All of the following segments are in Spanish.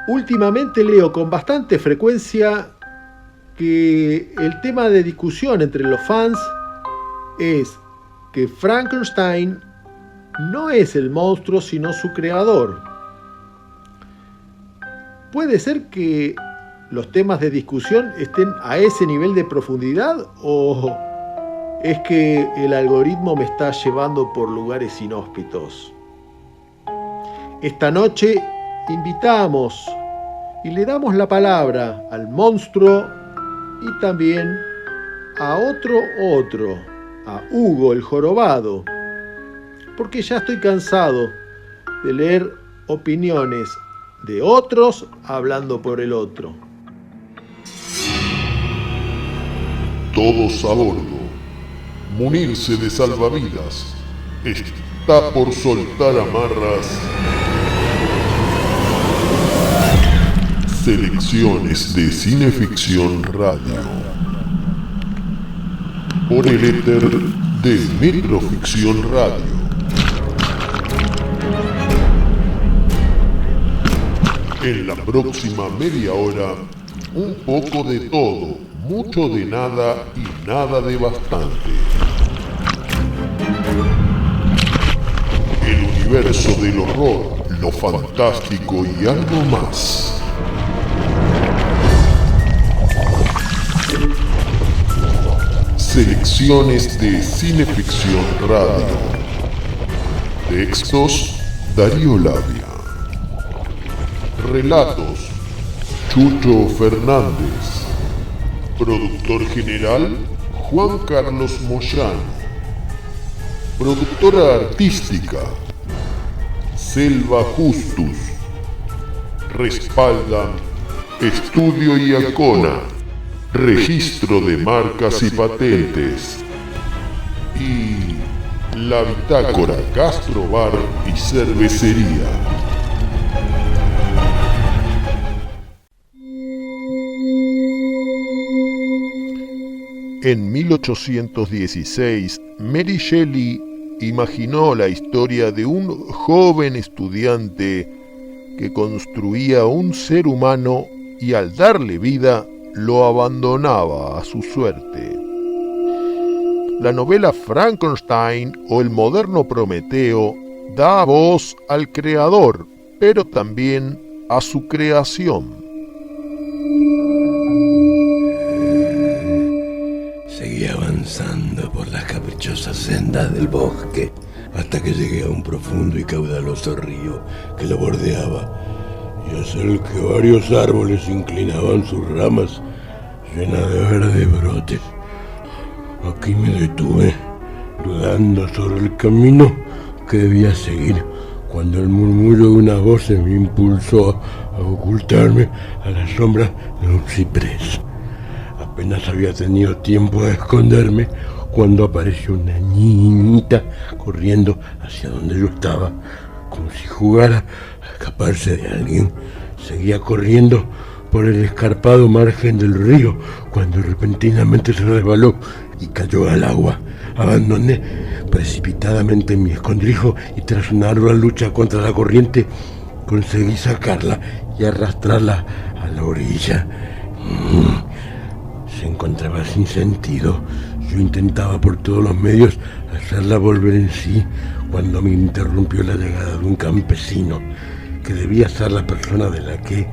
Últimamente leo con bastante frecuencia que el tema de discusión entre los fans es que Frankenstein no es el monstruo sino su creador. ¿Puede ser que los temas de discusión estén a ese nivel de profundidad o es que el algoritmo me está llevando por lugares inhóspitos? Esta noche invitamos y le damos la palabra al monstruo y también a otro, a Hugo el jorobado, porque ya estoy cansado de leer opiniones de otros hablando por el otro. Todos a bordo. Munirse de salvavidas. Está por soltar amarras. Selecciones de Cineficción Radio. Por el éter de Metroficción Radio. En la próxima media hora, un poco de todo, mucho de nada y nada de bastante. El universo del horror, lo fantástico y algo más. Selecciones de Cineficción Radio. Textos: Darío Labia. Relatos: Chucho Fernández. Productor general: Juan Carlos Moyano. Productora artística: Selva Justus. Respaldan Estudio Iacona, Registro de Marcas y Patentes y la Bitácora Gastrobar y Cervecería. En 1816, Mary Shelley imaginó la historia de un joven estudiante que construía un ser humano y al darle vida lo abandonaba a su suerte. La novela Frankenstein o el moderno Prometeo da voz al creador, pero también a su creación. Seguí avanzando por las caprichosas sendas del bosque hasta que llegué a un profundo y caudaloso río que lo bordeaba, y al ser que varios árboles inclinaban sus ramas llenas de verdes brotes. Aquí me detuve, dudando sobre el camino que debía seguir, cuando el murmullo de una voz me impulsó a ocultarme a la sombra de un ciprés. Apenas había tenido tiempo de esconderme cuando apareció una niñita corriendo hacia donde yo estaba, como si jugara a escaparse de alguien. Seguía corriendo por el escarpado margen del río cuando repentinamente se resbaló y cayó al agua. Abandoné precipitadamente mi escondrijo y tras una ardua lucha contra la corriente conseguí sacarla y arrastrarla a la orilla. Se encontraba sin sentido. Yo intentaba por todos los medios hacerla volver en sí cuando me interrumpió la llegada de un campesino que debía ser la persona de la que,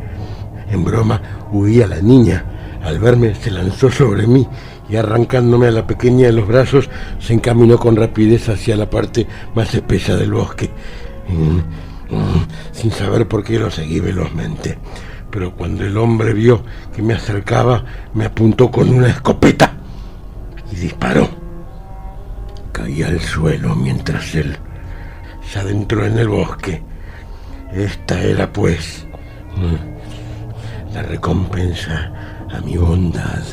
en broma, huía la niña. Al verme se lanzó sobre mí y arrancándome a la pequeña de los brazos se encaminó con rapidez hacia la parte más espesa del bosque. Sin saber por qué lo seguí velozmente. Pero cuando el hombre vio que me acercaba, me apuntó con una escopeta y disparó. Caí al suelo mientras él se adentró en el bosque. Esta era, pues, la recompensa a mi bondad.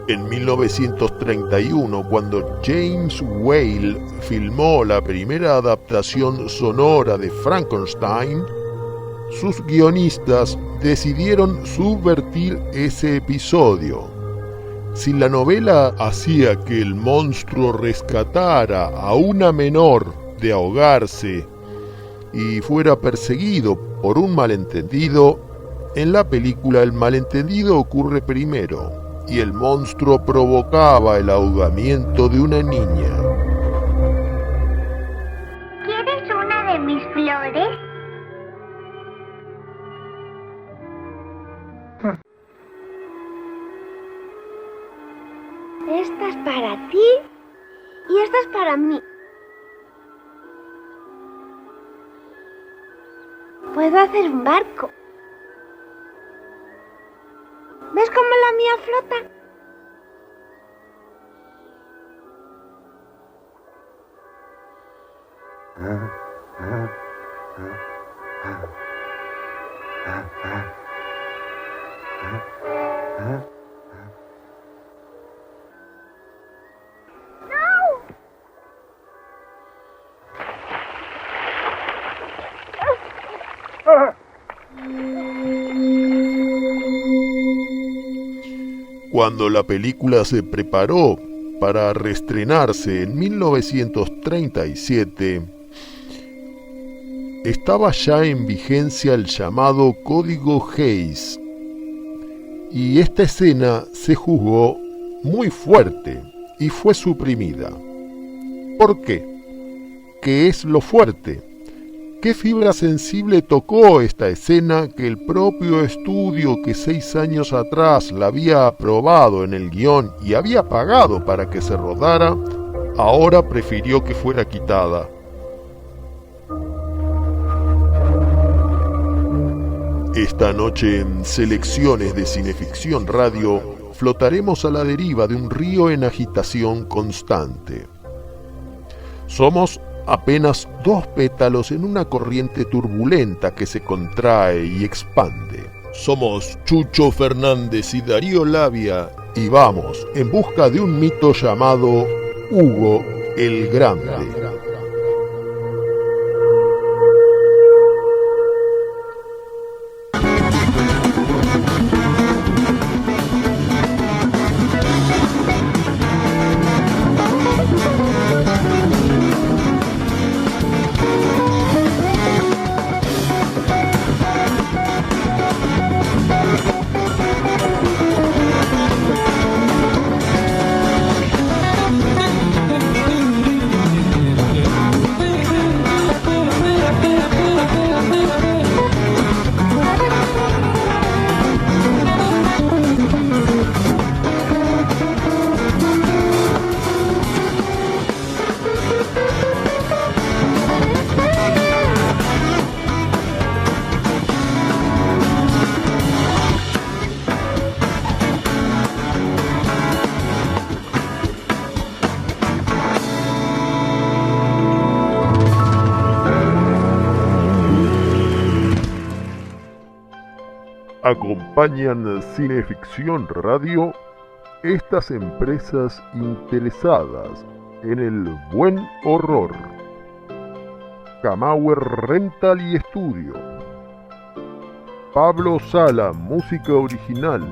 En 1931, cuando James Whale filmó la primera adaptación sonora de Frankenstein, sus guionistas decidieron subvertir ese episodio. Si la novela hacía que el monstruo rescatara a una menor de ahogarse y fuera perseguido por un malentendido, en la película el malentendido ocurre primero y el monstruo provocaba el ahogamiento de una niña. ¿Quieres una de mis flores? Esta es para ti y esta es para mí. Puedo hacer un barco. ¿Ves cómo la mía flota? Cuando la película se preparó para reestrenarse en 1937, estaba ya en vigencia el llamado Código Hays, y esta escena se juzgó muy fuerte y fue suprimida. ¿Por qué? ¿Qué es lo fuerte? ¿Qué fibra sensible tocó esta escena que el propio estudio que 6 años atrás la había aprobado en el guión y había pagado para que se rodara, ahora prefirió que fuera quitada? Esta noche en Selecciones de Cineficción Radio flotaremos a la deriva de un río en agitación constante. Somos apenas 2 pétalos en una corriente turbulenta que se contrae y expande. Somos Chucho Fernández y Darío Labia y vamos en busca de un mito llamado Hugo el Grande. Acompañan Cineficción Radio estas empresas interesadas en el buen horror: Camauer Rental y Estudio, Pablo Sala, música original,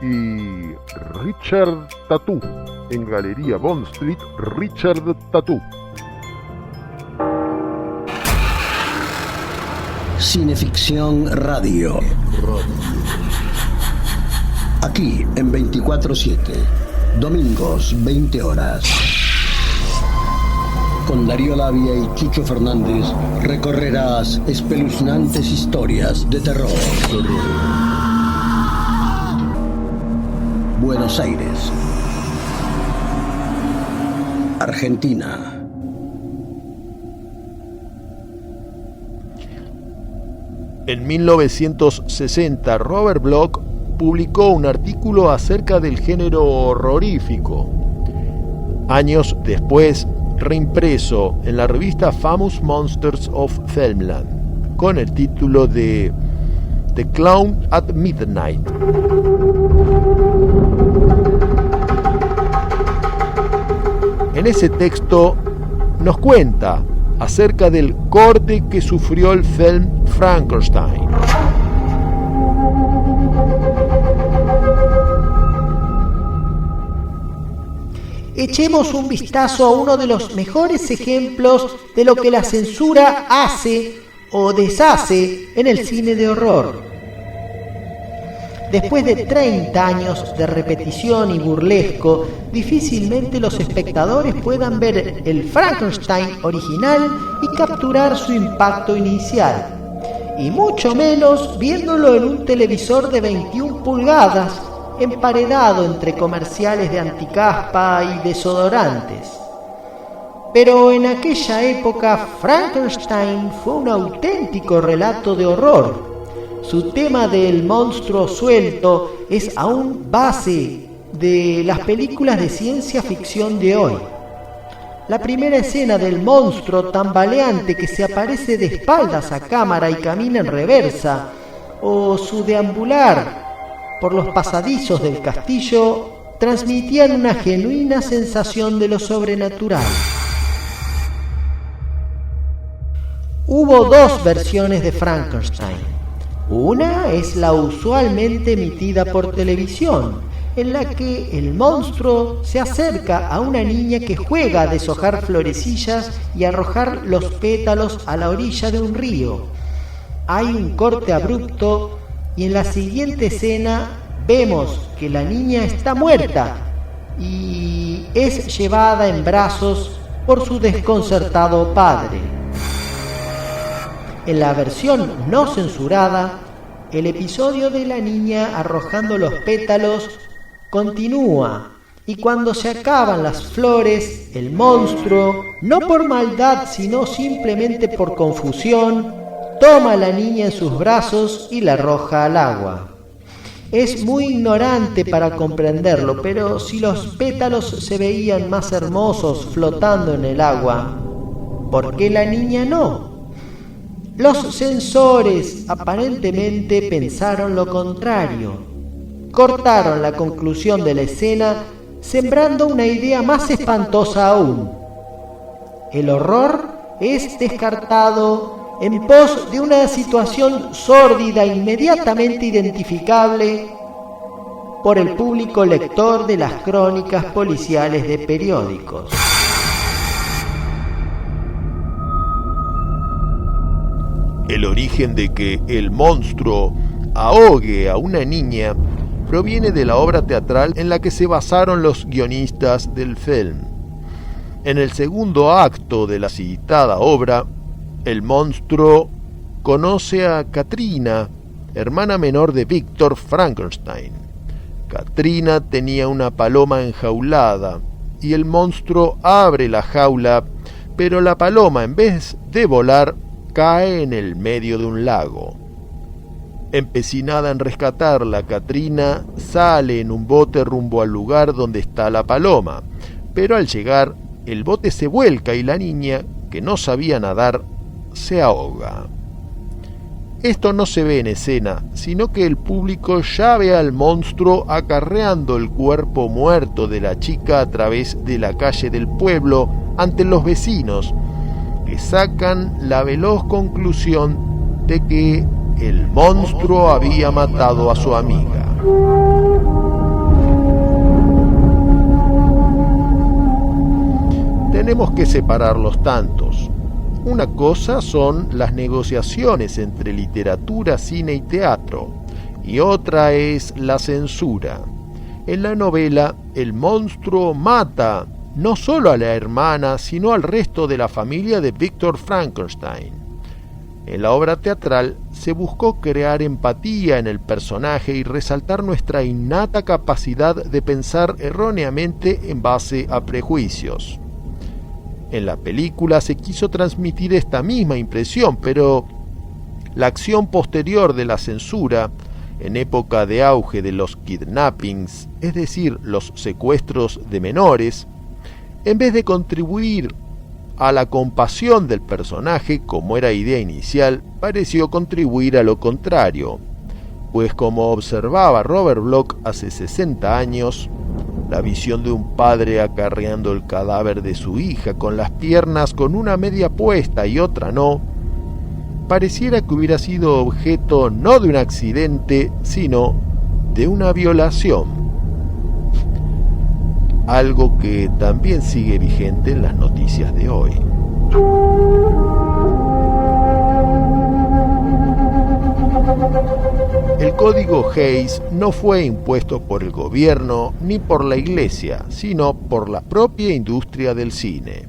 y Richard Tattoo, en Galería Bond Street, Richard Tattoo. Cineficción Radio. Aquí en 24/7, domingos 20 horas. Con Darío Labia y Chucho Fernández recorrerás espeluznantes historias de terror. Buenos Aires, Argentina. En 1960, Robert Bloch publicó un artículo acerca del género horrorífico. Años después, reimpreso en la revista Famous Monsters of Filmland, con el título de The Clown at Midnight. En ese texto nos cuenta acerca del corte que sufrió el film Frankenstein. echemos un vistazo a uno de los mejores ejemplos de lo que la censura hace o deshace en el cine de horror. Después de 30 años de repetición y burlesco, difícilmente los espectadores puedan ver el Frankenstein original y capturar su impacto inicial, y mucho menos viéndolo en un televisor de 21 pulgadas, emparedado entre comerciales de anticaspa y desodorantes. Pero en aquella época Frankenstein fue un auténtico relato de horror. Su tema del monstruo suelto es aún base de las películas de ciencia ficción de hoy. La primera escena del monstruo tambaleante que se aparece de espaldas a cámara y camina en reversa, o su deambular por los pasadizos del castillo, transmitían una genuina sensación de lo sobrenatural. Hubo dos versiones de Frankenstein. Una es la usualmente emitida por televisión, en la que el monstruo se acerca a una niña que juega a deshojar florecillas y arrojar los pétalos a la orilla de un río. Hay un corte abrupto y en la siguiente escena vemos que la niña está muerta y es llevada en brazos por su desconcertado padre. En la versión no censurada, el episodio de la niña arrojando los pétalos continúa, y cuando se acaban las flores, el monstruo, no por maldad sino simplemente por confusión, toma a la niña en sus brazos y la arroja al agua. Es muy ignorante para comprenderlo, pero si los pétalos se veían más hermosos flotando en el agua, ¿por qué la niña no? Los censores aparentemente pensaron lo contrario. Cortaron la conclusión de la escena, sembrando una idea más espantosa aún. El horror es descartado en pos de una situación sórdida inmediatamente identificable por el público lector de las crónicas policiales de periódicos. El origen de que el monstruo ahogue a una niña proviene de la obra teatral en la que se basaron los guionistas del film. En el segundo acto de la citada obra, el monstruo conoce a Katrina, hermana menor de Víctor Frankenstein. Katrina tenía una paloma enjaulada y el monstruo abre la jaula, pero la paloma, en vez de volar, cae en el medio de un lago. Empecinada en rescatarla, Katrina sale en un bote rumbo al lugar donde está la paloma, pero al llegar, el bote se vuelca y la niña, que no sabía nadar, se ahoga. Esto no se ve en escena, sino que el público ya ve al monstruo acarreando el cuerpo muerto de la chica a través de la calle del pueblo ante los vecinos, que sacan la veloz conclusión de que el monstruo había matado a su amiga. Tenemos que separar los tantos. Una cosa son las negociaciones entre literatura, cine y teatro, y otra es la censura. En la novela, el monstruo mata no solo a la hermana, sino al resto de la familia de Víctor Frankenstein. En la obra teatral se buscó crear empatía en el personaje y resaltar nuestra innata capacidad de pensar erróneamente en base a prejuicios. En la película se quiso transmitir esta misma impresión, pero la acción posterior de la censura, en época de auge de los kidnappings, es decir, los secuestros de menores, en vez de contribuir a la compasión del personaje, como era idea inicial, pareció contribuir a lo contrario, pues como observaba Robert Bloch hace 60 años, la visión de un padre acarreando el cadáver de su hija con las piernas con una media puesta y otra no, pareciera que hubiera sido objeto no de un accidente, sino de una violación. algo que también sigue vigente en las noticias de hoy. El código Hays no fue impuesto por el gobierno ni por la iglesia, sino por la propia industria del cine.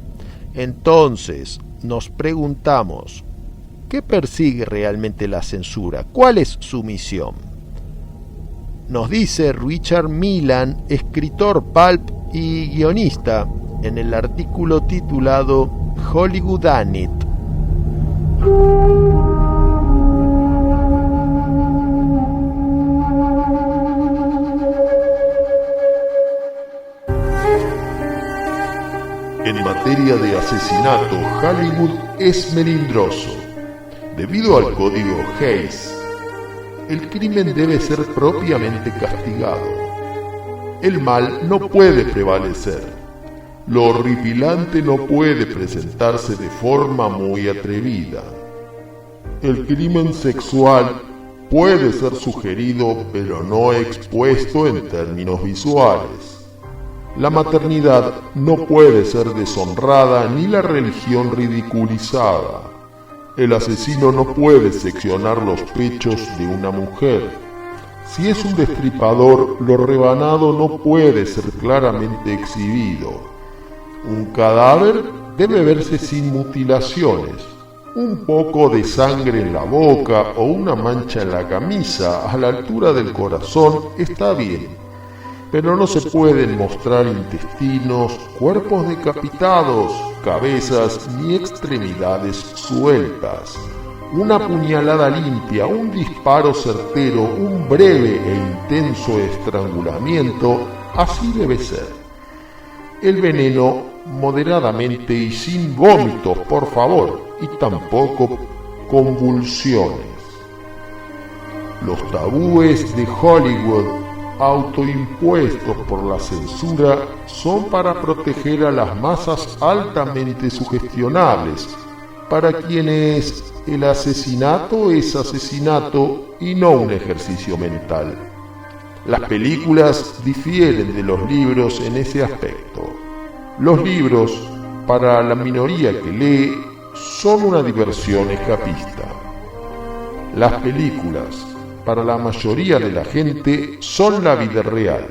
Entonces, nos preguntamos, ¿qué persigue realmente la censura? ¿Cuál es su misión? Nos dice Richard Millan, escritor pulp y guionista, en el artículo titulado Hollywoodanit. En materia de asesinato, Hollywood es melindroso. Debido al código Hays, el crimen debe ser propiamente castigado. El mal no puede prevalecer. Lo horripilante no puede presentarse de forma muy atrevida. El crimen sexual puede ser sugerido, pero no expuesto en términos visuales. La maternidad no puede ser deshonrada ni la religión ridiculizada. El asesino no puede seccionar los pechos de una mujer. Si es un destripador, lo rebanado no puede ser claramente exhibido. Un cadáver debe verse sin mutilaciones. Un poco de sangre en la boca o una mancha en la camisa a la altura del corazón está bien, pero no se pueden mostrar intestinos, cuerpos decapitados, cabezas ni extremidades sueltas. Una puñalada limpia, un disparo certero, un breve e intenso estrangulamiento, así debe ser. El veneno moderadamente y sin vómitos, por favor, y tampoco convulsiones. Los tabúes de Hollywood, autoimpuestos por la censura, son para proteger a las masas altamente sugestionables, para quienes el asesinato es asesinato y no un ejercicio mental. Las películas difieren de los libros en ese aspecto. Los libros, para la minoría que lee, son una diversión escapista. Las películas, para la mayoría de la gente, son la vida real.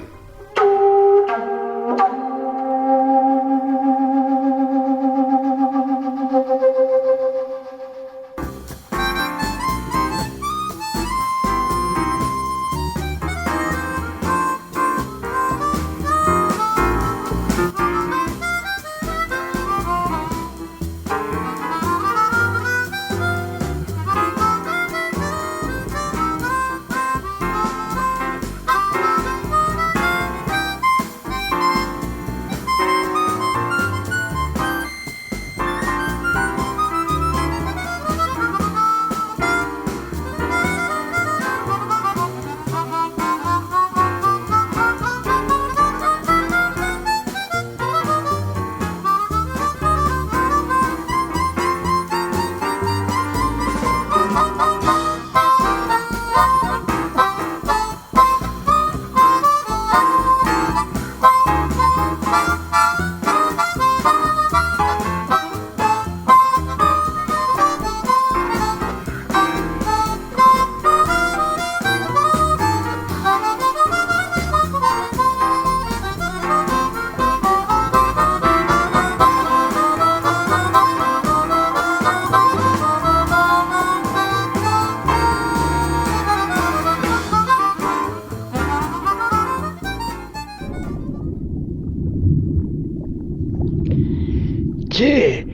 Che,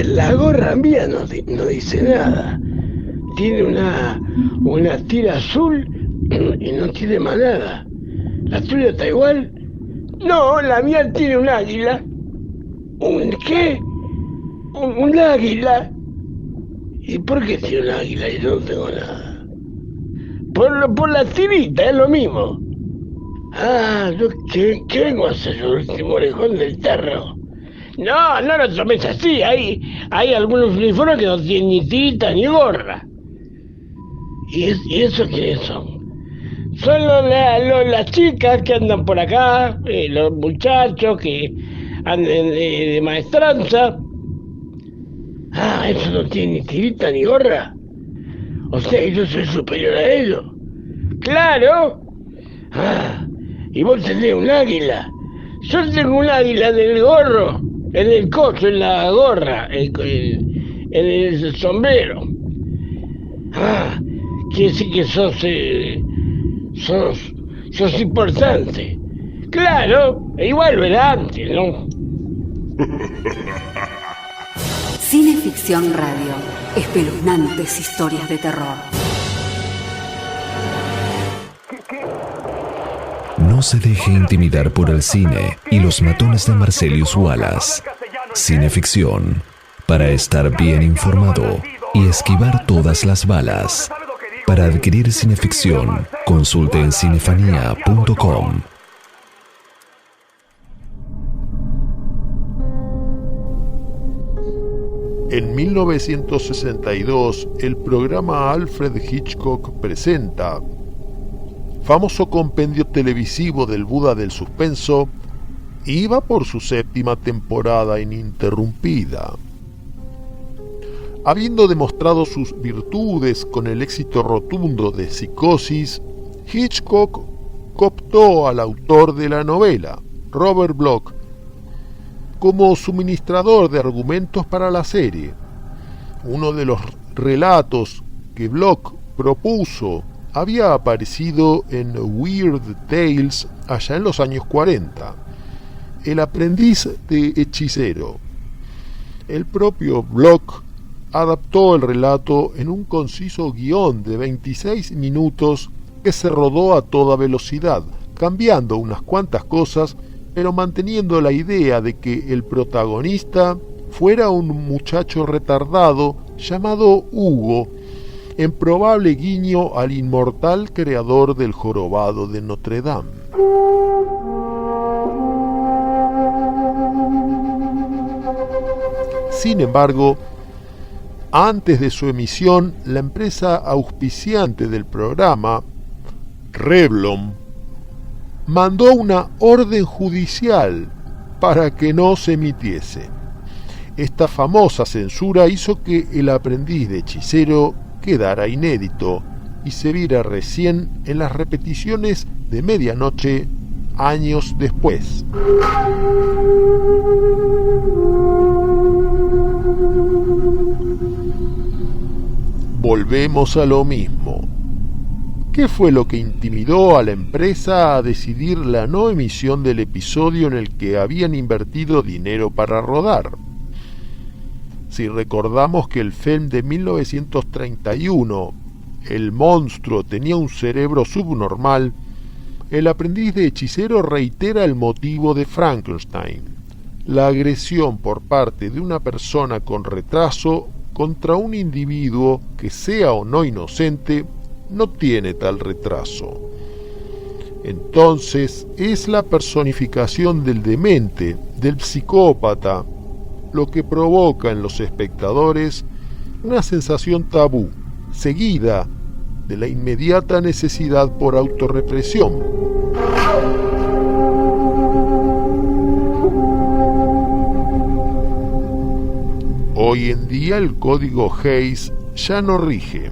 la gorra mía no dice nada. Tiene una tira azul y no tiene más nada. ¿La tuya está igual? No, la mía tiene un águila. ¿Un qué? Un águila. ¿Y por qué tiene un águila y yo no tengo nada? Por la tirita, es lo mismo. Ah, ¿qué vengo a hacer? El último orejón del tarro. No lo tomes así. Hay algunos uniformes que no tienen ni tirita ni gorra. ¿Y eso quiénes son? Son las chicas que andan por acá, los muchachos que andan de maestranza. Ah, eso no tiene ni tirita ni gorra. O sea, yo soy superior a ellos. ¡Claro! Ah, y vos tenés un águila. Yo tengo un águila en el gorro, en el coso, en la gorra, en el sombrero. Ah, quiere decir que sos importante. Claro, igual era antes, ¿no? Cineficción Radio. Espeluznantes historias de terror. No se deje intimidar por el cine y los matones de Marcellus Wallace. Cineficción, para estar bien informado y esquivar todas las balas. Para adquirir Cineficción, consulte en cinefanía.com. En 1962, el programa Alfred Hitchcock presenta, famoso compendio televisivo del Buda del suspenso, iba por su 7ª temporada ininterrumpida. Habiendo demostrado sus virtudes con el éxito rotundo de Psicosis, Hitchcock cooptó al autor de la novela, Robert Bloch, como suministrador de argumentos para la serie. Uno de los relatos que Bloch propuso había aparecido en Weird Tales allá en los años 40, El aprendiz de hechicero. El propio Bloch adaptó el relato en un conciso guión de 26 minutos que se rodó a toda velocidad, cambiando unas cuantas cosas, pero manteniendo la idea de que el protagonista fuera un muchacho retardado llamado Hugo, en probable guiño al inmortal creador del jorobado de Notre Dame. Sin embargo, antes de su emisión, la empresa auspiciante del programa, Revlon, mandó una orden judicial para que no se emitiese. Esta famosa censura hizo que El aprendiz de hechicero quedara inédito y se viera recién en las repeticiones de medianoche años después. Volvemos a lo mismo. ¿Qué fue lo que intimidó a la empresa a decidir la no emisión del episodio en el que habían invertido dinero para rodar? Si recordamos que el film de 1931, El monstruo tenía un cerebro subnormal, El aprendiz de hechicero reitera el motivo de Frankenstein, la agresión por parte de una persona con retraso contra un individuo que, sea o no inocente, no tiene tal retraso. Entonces es la personificación del demente, del psicópata, lo que provoca en los espectadores una sensación tabú, seguida de la inmediata necesidad por autorrepresión. Hoy en día el código Hays ya no rige.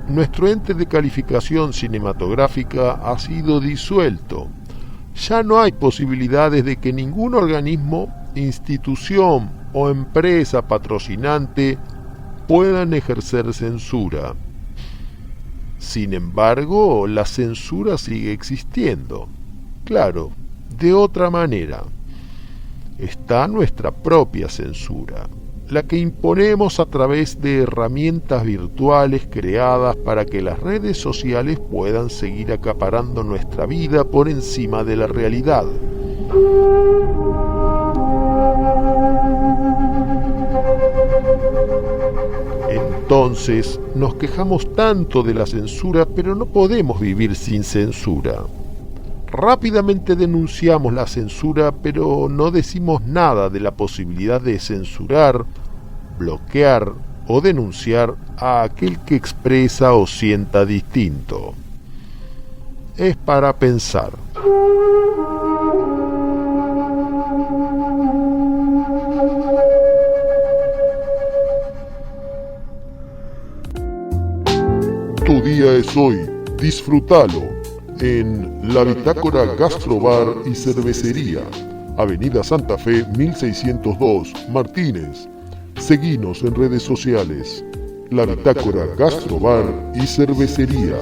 Nuestro ente de calificación cinematográfica ha sido disuelto. Ya no hay posibilidades de que ningún organismo, institución o empresa patrocinante puedan ejercer censura. Sin embargo, la censura sigue existiendo. Claro, de otra manera. Está nuestra propia censura, la que imponemos a través de herramientas virtuales creadas para que las redes sociales puedan seguir acaparando nuestra vida por encima de la realidad. Entonces, nos quejamos tanto de la censura, pero no podemos vivir sin censura. Rápidamente denunciamos la censura, pero no decimos nada de la posibilidad de censurar, bloquear o denunciar a aquel que expresa o sienta distinto. es para pensar. Tu día es hoy, disfrútalo en la Bitácora Gastrobar y Cervecería, Avenida Santa Fe 1602, Martínez. Seguinos en redes sociales, la Bitácora Gastrobar y Cervecería.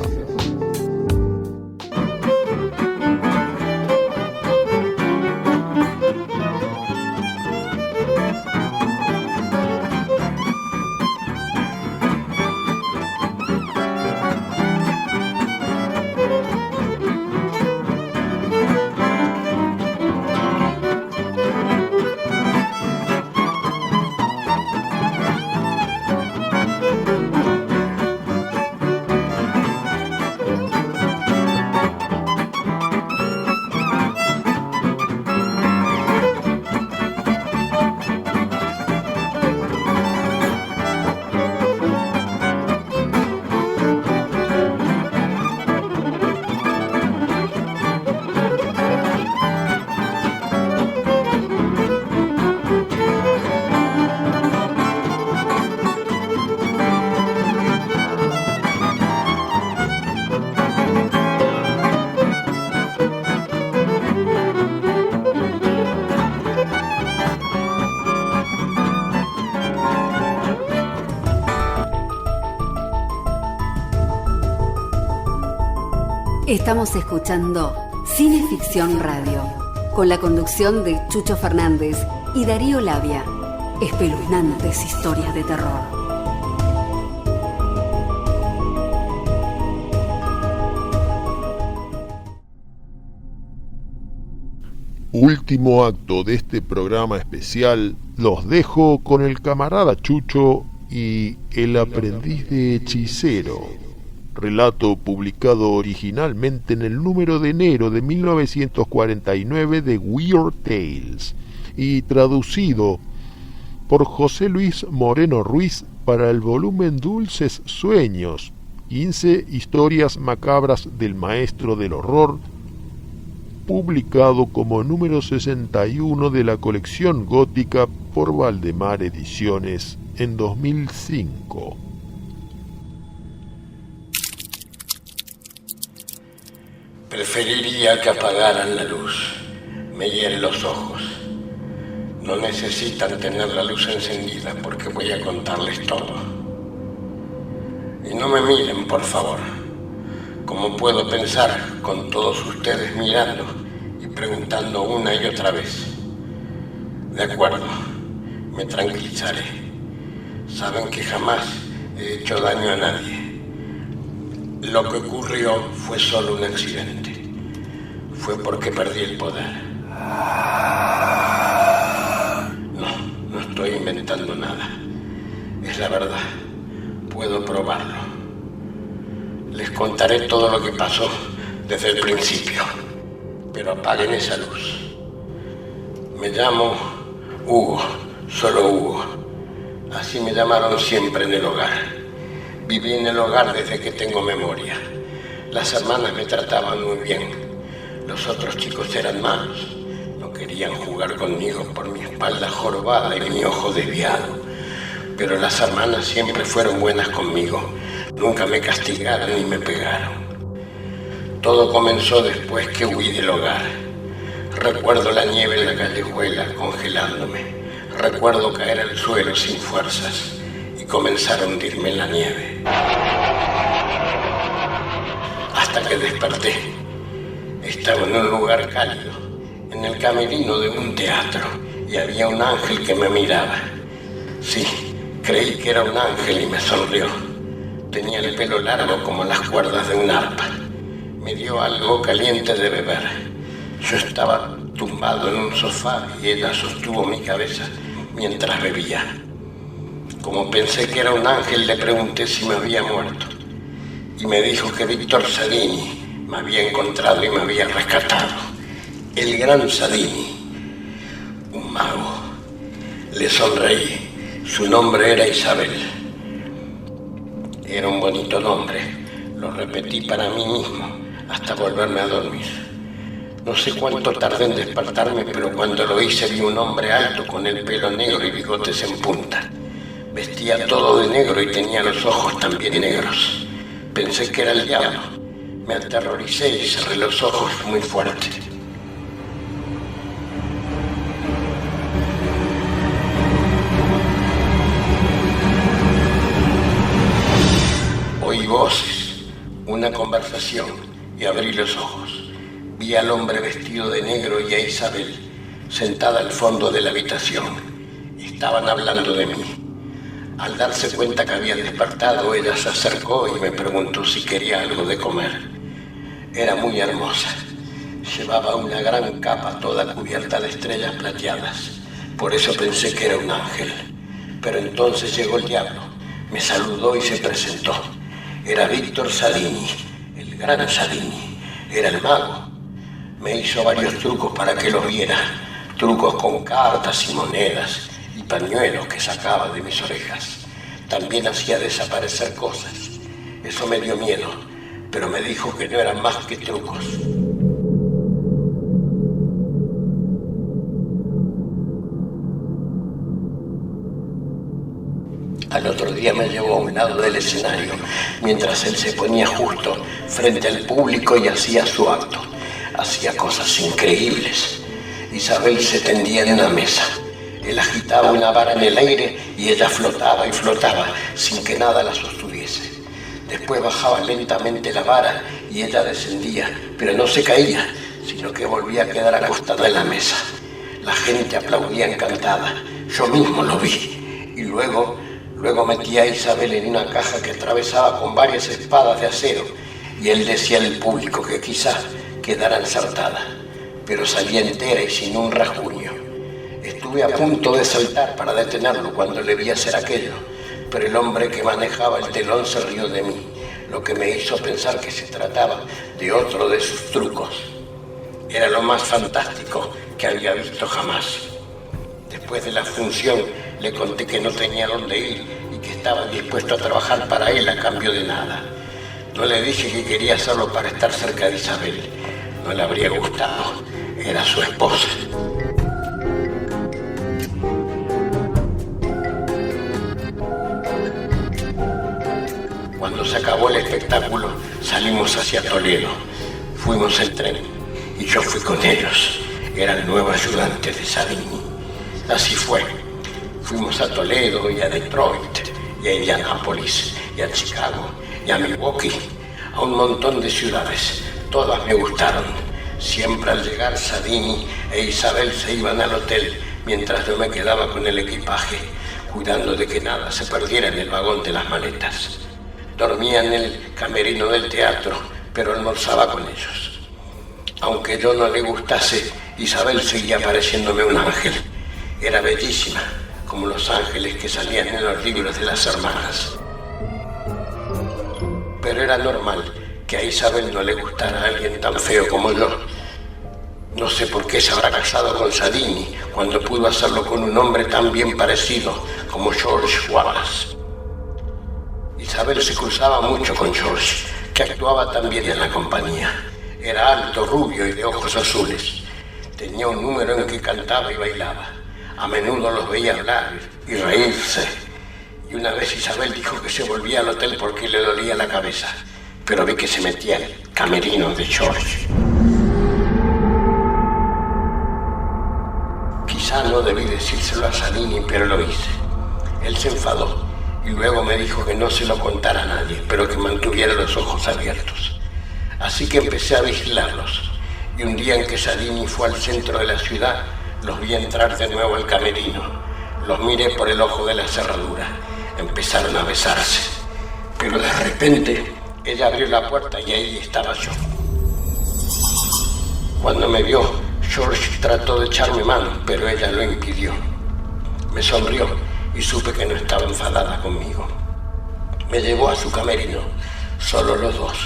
Estamos escuchando Cineficción Radio, con la conducción de Chucho Fernández y Darío Labia. Espeluznantes historias de terror. Último acto de este programa especial, los dejo con el camarada Chucho y El aprendiz de hechicero. Relato publicado originalmente en el número de enero de 1949 de Weird Tales y traducido por José Luis Moreno Ruiz para el volumen Dulces Sueños, 15 historias macabras del maestro del horror, publicado como número 61 de la colección gótica por Valdemar Ediciones en 2005. Preferiría que apagaran la luz. Me hieren los ojos. No necesitan tener la luz encendida porque voy a contarles todo. Y no me miren, por favor. ¿Cómo puedo pensar con todos ustedes mirando y preguntando una y otra vez? De acuerdo, me tranquilizaré. Saben que jamás he hecho daño a nadie. Lo que ocurrió fue solo un accidente. Fue porque perdí el poder. No estoy inventando nada. Es la verdad. Puedo probarlo. Les contaré todo lo que pasó desde el principio. Pero apaguen esa luz. Me llamo Hugo, solo Hugo. Así me llamaron siempre en el hogar. Viví en el hogar desde que tengo memoria. Las hermanas me trataban muy bien. Los otros chicos eran malos. No querían jugar conmigo por mi espalda jorobada y mi ojo desviado. Pero las hermanas siempre fueron buenas conmigo. Nunca me castigaron ni me pegaron. Todo comenzó después que huí del hogar. Recuerdo la nieve en la callejuela congelándome. Recuerdo caer al suelo sin fuerzas y comenzar a hundirme en la nieve. Hasta que desperté. Estaba en un lugar cálido, en el camerino de un teatro, y había un ángel que me miraba. Sí, creí que era un ángel y me sonrió. Tenía el pelo largo como las cuerdas de un arpa. Me dio algo caliente de beber. Yo estaba tumbado en un sofá y ella sostuvo mi cabeza mientras bebía. Como pensé que era un ángel, le pregunté si me había muerto. Y me dijo que Víctor Sadini me había encontrado y me había rescatado. El gran Sadini, un mago. Le sonreí. Su nombre era Isabel. Era un bonito nombre. Lo repetí para mí mismo, hasta volverme a dormir. No sé cuánto tardé en despertarme, pero cuando lo hice vi un hombre alto con el pelo negro y bigotes en punta. Vestía todo de negro y tenía los ojos también negros. Pensé que era el diablo. Me aterroricé y cerré los ojos muy fuerte. Oí voces, una conversación y abrí los ojos. Vi al hombre vestido de negro y a Isabel, sentada al fondo de la habitación. Estaban hablando de mí. Al darse cuenta que había despertado, ella se acercó y me preguntó si quería algo de comer. Era muy hermosa. Llevaba una gran capa toda cubierta de estrellas plateadas. Por eso pensé que era un ángel. Pero entonces llegó el diablo. Me saludó y se presentó. Era Víctor Sadini, el gran Sadini. Era el mago. Me hizo varios trucos para que los viera. Trucos con cartas y monedas y pañuelos que sacaba de mis orejas. También hacía desaparecer cosas. Eso me dio miedo, pero me dijo que no eran más que trucos. Al otro día me llevó a un lado del escenario, mientras él se ponía justo frente al público y hacía su acto. Hacía cosas increíbles. Isabel se tendía en una mesa. Él agitaba una vara en el aire y ella flotaba y flotaba sin que nada la sostuviese. Después bajaba lentamente la vara y ella descendía, pero no se caía, sino que volvía a quedar acostada en la mesa. La gente aplaudía encantada. Yo mismo lo vi. Y luego metía a Isabel en una caja que atravesaba con varias espadas de acero y él decía al público que quizá quedara ensartada, pero salía entera y sin un rasguño. Estuve a punto de saltar para detenerlo cuando le vi hacer aquello, pero el hombre que manejaba el telón se rió de mí, lo que me hizo pensar que se trataba de otro de sus trucos. Era lo más fantástico que había visto jamás. Después de la función le conté que no tenía dónde ir y que estaba dispuesto a trabajar para él a cambio de nada. No le dije que quería hacerlo para estar cerca de Isabel. No le habría gustado. Era su esposa. Cuando se acabó el espectáculo, salimos hacia Toledo. Fuimos en tren y yo fui con ellos. Era el nuevo ayudante de Sadini. Así fue. Fuimos a Toledo y a Detroit y a Indianápolis y a Chicago y a Milwaukee, a un montón de ciudades. Todas me gustaron. Siempre al llegar Sadini e Isabel se iban al hotel mientras yo me quedaba con el equipaje, cuidando de que nada se perdiera en el vagón de las maletas. Dormía en el camerino del teatro, pero almorzaba con ellos. Aunque yo no le gustase, Isabel seguía pareciéndome un ángel. Era bellísima, como los ángeles que salían en los libros de las hermanas. Pero era normal que a Isabel no le gustara a alguien tan feo como yo. No sé por qué se habrá casado con Sadini cuando pudo hacerlo con un hombre tan bien parecido como George Wallace. Isabel se cruzaba mucho con George, que actuaba también en la compañía. Era alto, rubio y de ojos azules. Tenía un número en que cantaba y bailaba. A menudo los veía hablar y reírse. Y una vez Isabel dijo que se volvía al hotel porque le dolía la cabeza, pero vi que se metía al camerino de George. Quizá no debí decírselo a Sadini, pero lo hice. Él se enfadó y luego me dijo que no se lo contara a nadie, pero que mantuviera los ojos abiertos. Así que empecé a vigilarlos, y un día en que Sadini fue al centro de la ciudad, los vi entrar de nuevo al camerino. Los miré por el ojo de la cerradura. Empezaron a besarse, pero de repente ella abrió la puerta y ahí estaba yo. Cuando me vio, George trató de echarme mano, pero ella lo impidió. Me sonrió y supe que no estaba enfadada conmigo. Me llevó a su camerino, solo los dos,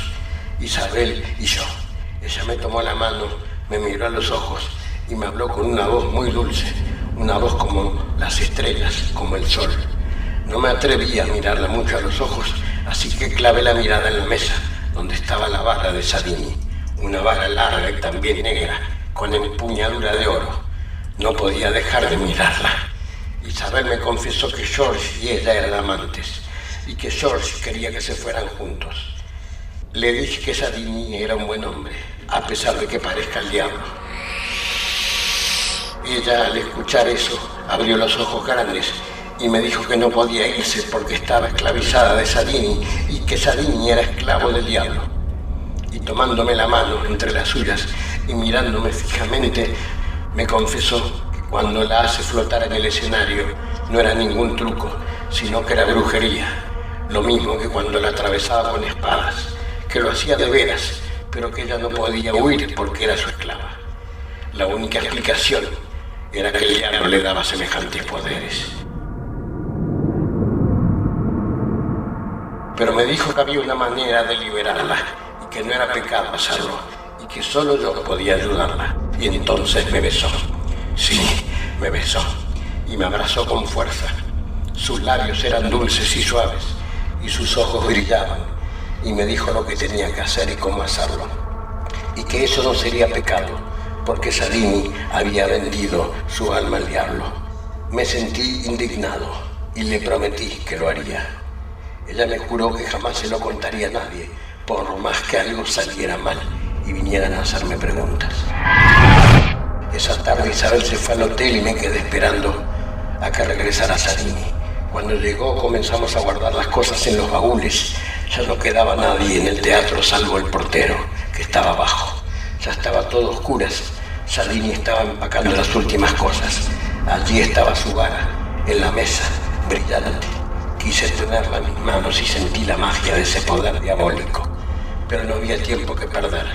Isabel y yo. Ella me tomó la mano, me miró a los ojos y me habló con una voz muy dulce, una voz como las estrellas, como el sol. No me atreví a mirarla mucho a los ojos, así que clavé la mirada en la mesa, donde estaba la vara de Sadini. una vara larga y también negra, con empuñadura de oro. No podía dejar de mirarla. Isabel me confesó que George y ella eran amantes y que George quería que se fueran juntos. Le dije que Sadini era un buen hombre, a pesar de que parezca el diablo. Ella, al escuchar eso, abrió los ojos grandes y me dijo que no podía irse porque estaba esclavizada de Sadini y que Sadini era esclavo del diablo. Y tomándome la mano entre las suyas y mirándome fijamente, me confesó que cuando la hace flotar en el escenario no era ningún truco, sino que era brujería. Lo mismo que cuando la atravesaba con espadas, que lo hacía de veras, pero que ella no podía huir porque era su esclava. La única explicación era que el diablo le daba semejantes poderes. Pero me dijo que había una manera de liberarla y que no era pecado hacerlo y que solo yo podía ayudarla. Y entonces me besó. Sí, me besó y me abrazó con fuerza. Sus labios eran dulces y suaves y sus ojos brillaban y me dijo lo que tenía que hacer y cómo hacerlo. Y que eso no sería pecado porque Sadini había vendido su alma al diablo. Me sentí indignado y le prometí que lo haría. Ella me juró que jamás se lo contaría a nadie, por más que algo saliera mal y vinieran a hacerme preguntas. Esa tarde Isabel se fue al hotel y me quedé esperando a que regresara Sadini. Cuando llegó comenzamos a guardar las cosas en los baúles. Ya no quedaba nadie en el teatro salvo el portero, que estaba abajo. Ya estaba todo a oscuras. Sadini estaba empacando las últimas cosas. Allí estaba su vara, en la mesa, brillante. Quise tenerla en mis manos y sentí la magia de ese poder diabólico. Pero no había tiempo que perder.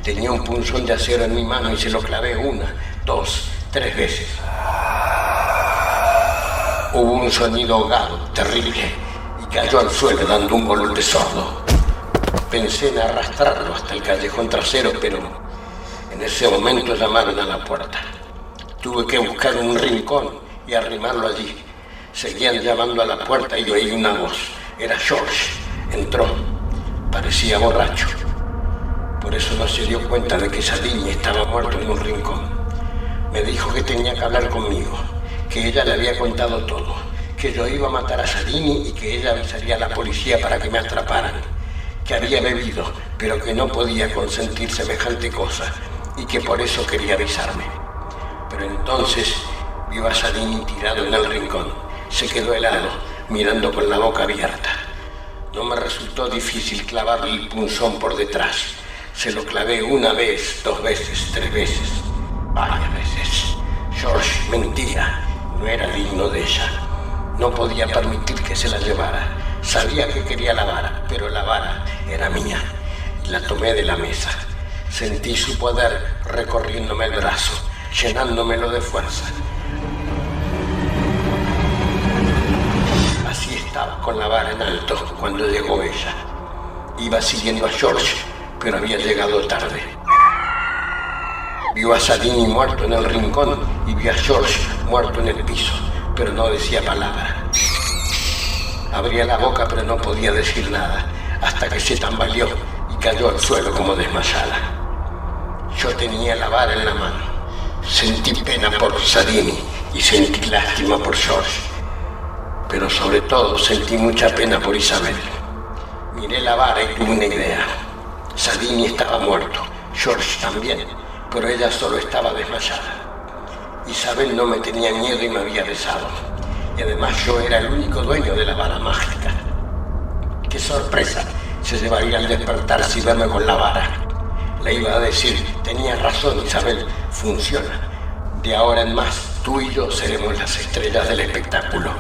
Tenía un punzón de acero en mi mano y se lo clavé 1, 2, 3 veces. Hubo un sonido ahogado, terrible, y cayó al suelo dando un golpe sordo. Pensé en arrastrarlo hasta el callejón trasero, pero en ese momento llamaron a la puerta. Tuve que buscar un rincón y arrimarlo allí. Seguían llamando a la puerta y oí una voz. Era George. Entró. Parecía borracho. Por eso no se dio cuenta de que Sadini estaba muerto en un rincón. Me dijo que tenía que hablar conmigo, que ella le había contado todo, que yo iba a matar a Sadini y que ella avisaría a la policía para que me atraparan, que había bebido, pero que no podía consentir semejante cosa y que por eso quería avisarme. Pero entonces vio a Sadini tirado en el rincón. Se quedó helado, mirando con la boca abierta. No me resultó difícil clavarle el punzón por detrás. Se lo clavé 1 vez, 2 veces, 3 veces, varias veces. George mentía, no era digno de ella. No podía permitir que se la llevara. Sabía que quería la vara, pero la vara era mía. Y la tomé de la mesa. Sentí su poder recorriéndome el brazo, llenándomelo de fuerza. Así estaba con la vara en alto cuando llegó ella. Iba siguiendo a George, pero había llegado tarde. Vio a Sadini muerto en el rincón y vio a George muerto en el piso, pero no decía palabra. Abría la boca, pero no podía decir nada, hasta que se tambaleó y cayó al suelo como desmayada. Yo tenía la vara en la mano. Sentí pena por Sadini y sentí lástima por George. Pero sobre todo sentí mucha pena por Isabel. Miré la vara y tuve una idea. Sadini estaba muerto, George también, pero ella solo estaba desmayada. Isabel no me tenía miedo y me había besado. Y además yo era el único dueño de la vara mágica. ¡Qué sorpresa! Se llevaría al despertarse y verme con la vara. Le iba a decir, tenía razón Isabel, funciona. De ahora en más, tú y yo seremos las estrellas del espectáculo.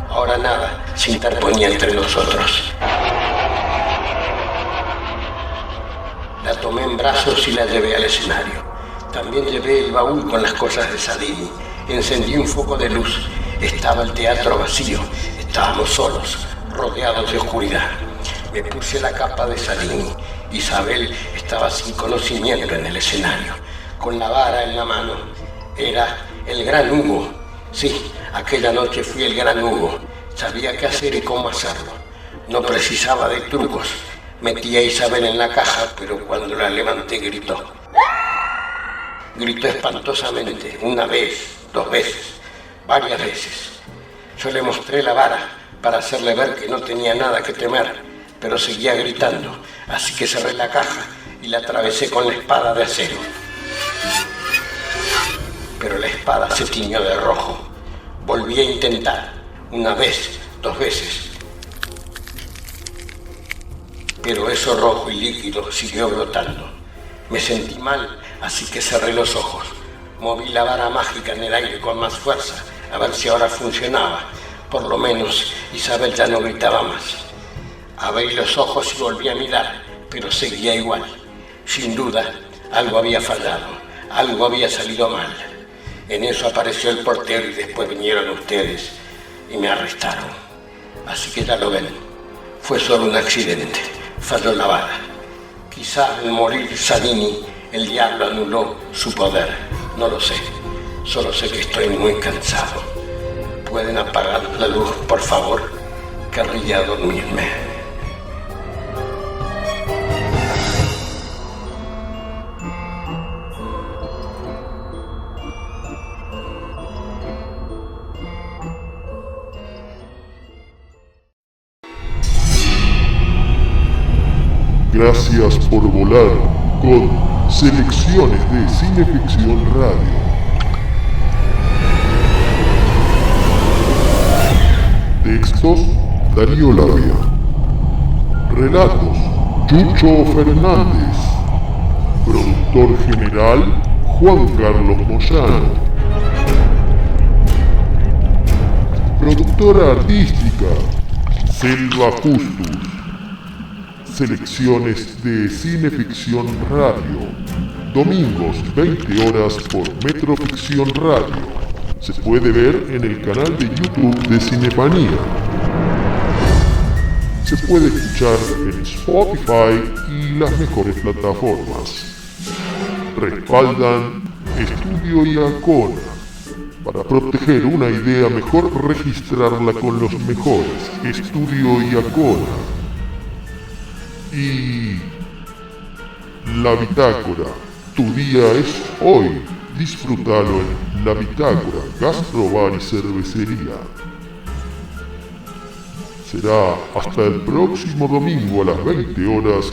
Ahora nada se interponía entre nosotros. La tomé en brazos y la llevé al escenario. También llevé el baúl con las cosas de Sadini. Encendí un foco de luz. Estaba el teatro vacío. Estábamos solos, rodeados de oscuridad. Me puse la capa de Sadini. Isabel estaba sin conocimiento en el escenario, con la vara en la mano. Era el gran Hugo. Sí, aquella noche fui el gran Hugo. Sabía qué hacer y cómo hacerlo. No precisaba de trucos. Metí a Isabel en la caja, pero cuando la levanté gritó. Gritó espantosamente, una vez, 2 veces, varias veces. Yo le mostré la vara para hacerle ver que no tenía nada que temer, pero seguía gritando, así que cerré la caja y la atravesé con la espada de acero. Pero la espada se tiñó de rojo. Volví a intentar, una vez, 2 veces. Pero eso rojo y líquido siguió brotando. Me sentí mal, así que cerré los ojos. Moví la vara mágica en el aire con más fuerza, a ver si ahora funcionaba. Por lo menos Isabel ya no gritaba más. Abrí los ojos y volví a mirar, pero seguía igual. Sin duda, algo había fallado, algo había salido mal. En eso apareció el portero y después vinieron ustedes y me arrestaron. Así que ya lo ven, fue solo un accidente, falló la vara. Quizá al morir Sadini, el diablo anuló su poder, no lo sé. Solo sé que estoy muy cansado. ¿Pueden apagar la luz, por favor? Querría dormirme. Gracias por volar con Selecciones de Cineficción Radio. Textos: Darío Labia. Relatos: Chucho Fernández. Productor general: Juan Carlos Moyano. Productora artística: Selva Justus. Selecciones de Cineficción Radio. Domingos, 20 horas por Metroficción Radio. Se puede ver en el canal de YouTube de Cinefanía. Se puede escuchar en Spotify y las mejores plataformas. Respaldan Estudio Iacona. Para proteger una idea, mejor registrarla con los mejores. Estudio Iacona. Y La Bitácora, tu día es hoy. Disfrútalo en La Bitácora, Gastrobar y Cervecería. Será hasta el próximo domingo a las 20 horas,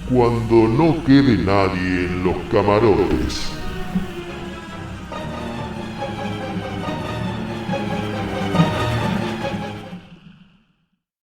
cuando no quede nadie en los camarotes.